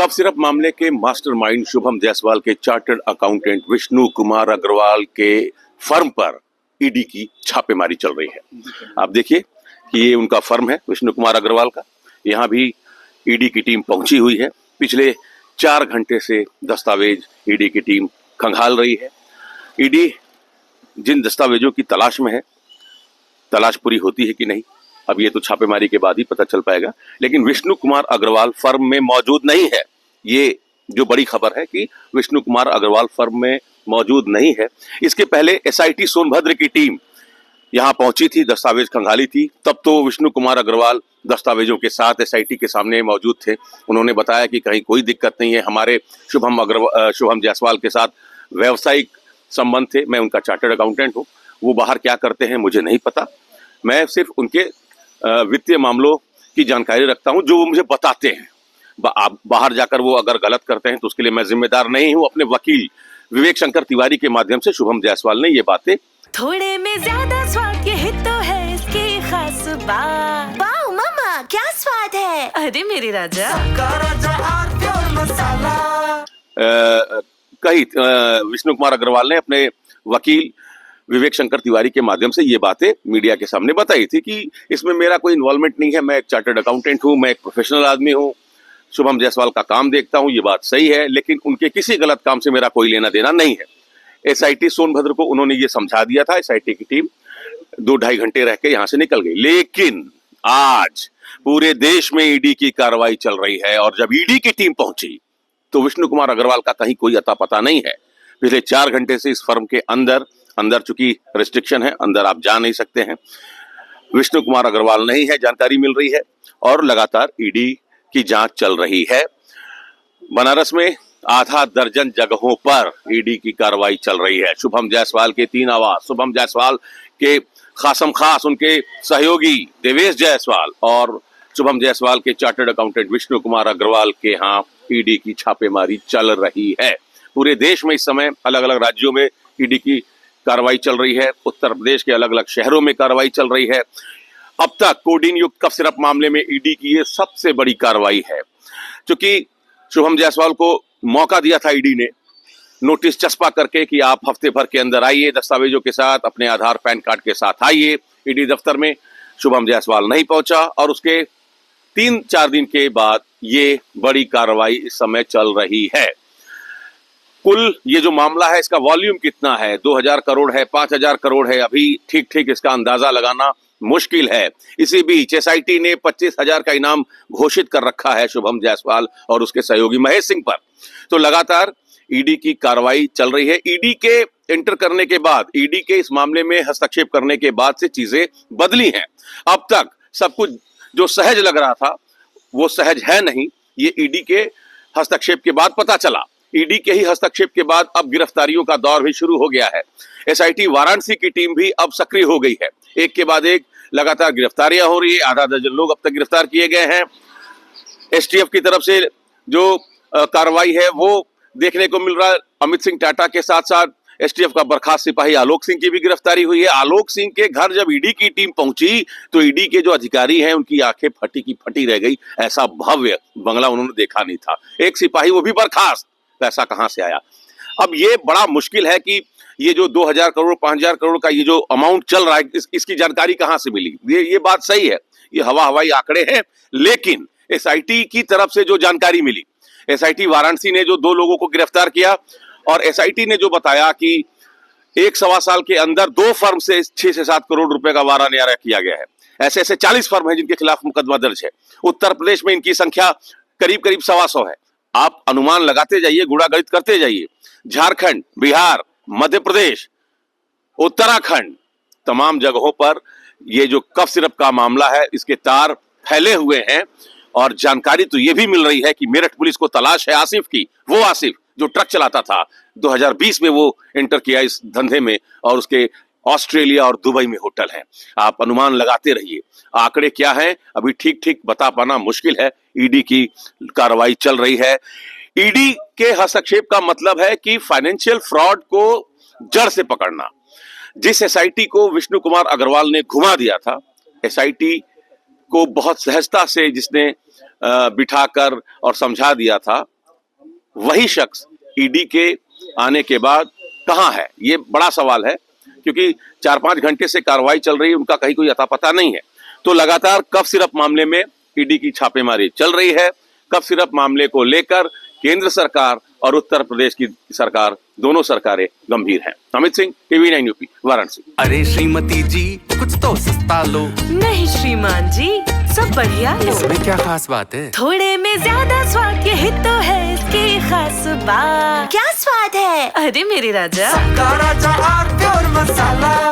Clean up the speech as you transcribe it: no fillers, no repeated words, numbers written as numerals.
Cough syrup मामले के mastermind Shubham Jaiswal के चार्टर्ड अकाउंटेंट विष्णु कुमार अग्रवाल के फर्म पर ईडी की छापेमारी चल रही है। आप देखिए कि ये उनका फर्म है विष्णु कुमार अग्रवाल का। यहाँ भी ईडी की टीम पहुंची हुई है। पिछले 4 घंटे से दस्तावेज ईडी की टीम खंगाल रही है। ईडी जिन दस्तावेजों की तलाश में है, तलाश पूरी होती है कि नहीं, अब ये तो छापेमारी के बाद ही पता चल पाएगा। लेकिन विष्णु कुमार अग्रवाल फर्म में मौजूद नहीं है। ये जो बड़ी खबर है कि विष्णु कुमार अग्रवाल फर्म में मौजूद नहीं है। इसके पहले एसआईटी सोनभद्र की टीम यहाँ पहुंची थी, दस्तावेज खंगाली थी। तब तो विष्णु कुमार अग्रवाल दस्तावेजों के साथ एसआईटी के सामने मौजूद थे। उन्होंने बताया कि कहीं कोई दिक्कत नहीं है, हमारे शुभम जायसवाल के साथ व्यावसायिक संबंध थे। मैं उनका चार्टर्ड अकाउंटेंट हूँ। वो बाहर क्या करते हैं मुझे नहीं पता। मैं सिर्फ उनके वित्तीय मामलों की जानकारी रखता हूं जो वो मुझे बताते हैं। बाहर जाकर वो अगर गलत करते हैं तो उसके लिए मैं जिम्मेदार नहीं हूं। अपने वकील विवेक शंकर तिवारी के माध्यम से शुभम जायसवाल ने ये बातें। थोड़े में ज्यादा स्वाद यही तो है इसकी खास बात। वाओ मामा, क्या स्वाद है। अरे मेरे राजा, कही विष्णु कुमार अग्रवाल ने अपने वकील विवेक शंकर तिवारी के माध्यम से ये बातें मीडिया के सामने बताई थी कि इसमें मेरा कोई इन्वॉल्वमेंट नहीं है। मैं एक चार्टर्ड अकाउंटेंट हूं, मैं एक प्रोफेशनल आदमी हूं, शुभम जायसवाल का काम देखता हूं। ये बात सही है, लेकिन उनके किसी गलत काम से मेरा कोई लेना देना नहीं है। एसआईटी सोनभद्र को उन्होंने ये समझा दिया था। एसआईटी की टीम 2-2.5 घंटे रह के यहां से निकल गई। लेकिन आज पूरे देश में ईडी की कार्रवाई चल रही है और जब ईडी की टीम पहुंची तो विष्णु कुमार अग्रवाल का कहीं कोई अता पता नहीं है। पिछले 4 घंटे से इस फर्म के अंदर चूंकि रिस्ट्रिक्शन है, अंदर आप जा नहीं सकते हैं। विष्णु कुमार अग्रवाल नहीं है, जानकारी मिल रही है और लगातार ईडी की जांच चल रही है। बनारस में आधा दर्जन जगहों पर ईडी की कार्रवाई चल रही है। शुभम जायसवाल के 3 आवास, शुभम जायसवाल के खासम खास उनके सहयोगी देवेश जायसवाल और शुभम जायसवाल के चार्टर्ड अकाउंटेंट विष्णु कुमार अग्रवाल के यहाँ ईडी की छापेमारी चल रही है। पूरे देश में इस समय अलग अलग राज्यों में ईडी की कार्रवाई चल रही है। उत्तर प्रदेश के अलग अलग शहरों में कार्रवाई चल रही है। अब तक कोडीन युक्त कफ सिरप मामले में ईडी की ये सबसे बड़ी कार्रवाई है। क्योंकि शुभम जायसवाल को मौका दिया था ईडी ने, नोटिस चस्पा करके कि आप हफ्ते भर के अंदर आइए दस्तावेजों के साथ, अपने आधार पैन कार्ड के साथ आइए ईडी दफ्तर में। शुभम जायसवाल नहीं पहुंचा और उसके 3-4 दिन के बाद ये बड़ी कार्रवाई इस समय चल रही है। कुल ये जो मामला है इसका वॉल्यूम कितना है, 2000 करोड़ है, 5000 करोड़ है, अभी ठीक इसका अंदाजा लगाना मुश्किल है। इसी बीच एसआईटी ने 25,000 का इनाम घोषित कर रखा है शुभम जायसवाल और उसके सहयोगी महेश सिंह पर। तो लगातार ईडी की कार्रवाई चल रही है। ईडी के एंटर करने के बाद, ईडी के इस मामले में हस्तक्षेप करने के बाद से चीजें बदली हैं। अब तक सब कुछ जो सहज लग रहा था वो सहज है नहीं। ये ईडी के हस्तक्षेप के बाद पता चला। ईडी के ही हस्तक्षेप के बाद अब गिरफ्तारियों का दौर भी शुरू हो गया है। एसआईटी वाराणसी की टीम भी अब सक्रिय हो गई है। एक के बाद एक लगातार गिरफ्तारियां हो रही है। आधा दर्जन लोग अब तक गिरफ्तार किए गए हैं। एसटीएफ की तरफ से जो कार्रवाई है वो देखने को मिल रहा है। अमित सिंह टाटा के साथ साथ एसटीएफ का बर्खास्त सिपाही आलोक सिंह की भी गिरफ्तारी हुई है। आलोक सिंह के घर जब ईडी की टीम पहुंची तो ईडी के जो अधिकारी हैं उनकी आंखें फटी की फटी रह गई। ऐसा भव्य बंगला उन्होंने देखा नहीं था। एक सिपाही वो भी बर्खास्त, पैसा कहां से आया। अब ये बड़ा मुश्किल है कि ये जो 2000 करोड़ 5000 करोड़ का ये जो अमाउंट चल रहा है इसकी जानकारी कहां से मिली। ये बात सही है, ये हवाई आंकड़े हैं। लेकिन एसआईटी की तरफ से जो जानकारी मिली, एसआईटी वाराणसी ने जो 2 लोगों को गिरफ्तार किया और एसआईटी ने जो बताया कि 1-1.25 साल के अंदर 2 फर्म से 6 से 7 करोड़ रुपए का वारा न्यारा किया गया है। ऐसे 40 फर्म है जिनके खिलाफ मुकदमा दर्ज है। उत्तर प्रदेश में इनकी संख्या करीब 125 है। आप अनुमान लगाते जाइए, गुणागणित करते जाइए। झारखंड, बिहार, मध्य प्रदेश, उत्तराखंड, तमाम जगहों पर ये जो कफ सिरप का मामला है इसके तार फैले हुए हैं। और जानकारी तो ये भी मिल रही है कि मेरठ पुलिस को तलाश है आसिफ की। वो आसिफ जो ट्रक चलाता था, 2020 में वो एंटर किया इस धंधे में और उसके ऑस्ट्रेलिया और दुबई में होटल हैं। आप अनुमान लगाते रहिए। आंकड़े क्या हैं अभी ठीक बता पाना मुश्किल है। ईडी की कार्रवाई चल रही है। ईडी के हस्तक्षेप का मतलब है कि फाइनेंशियल फ्रॉड को जड़ से पकड़ना। जिस एसआईटी को विष्णु कुमार अग्रवाल ने घुमा दिया था, एसआईटी को बहुत सहजता से जिसने बिठाकर और समझा दिया था, वही शख्स ईडी के आने के बाद कहां है, ये बड़ा सवाल है, क्योंकि 4-5 घंटे से कार्रवाई चल रही है, उनका कहीं कोई अता पता नहीं है। तो लगातार कफ सिरप मामले में ईडी की छापेमारी चल रही है। कफ सिरप मामले को लेकर केंद्र सरकार और उत्तर प्रदेश की सरकार, दोनों सरकारें गंभीर हैं। Amit Singh, TV 9 UP, Varanasi. अरे श्रीमती जी, कुछ तो सस्ता लो। नहीं श्रीमान जी, सब बढ़िया लो। इसमें क्या खास बात है? थोड़े में ज्यादा स्वाद, यही तो है इसकी खास बात। क्या स्वाद है? अरे मेरे राजा, राजा और प्योर मसाला।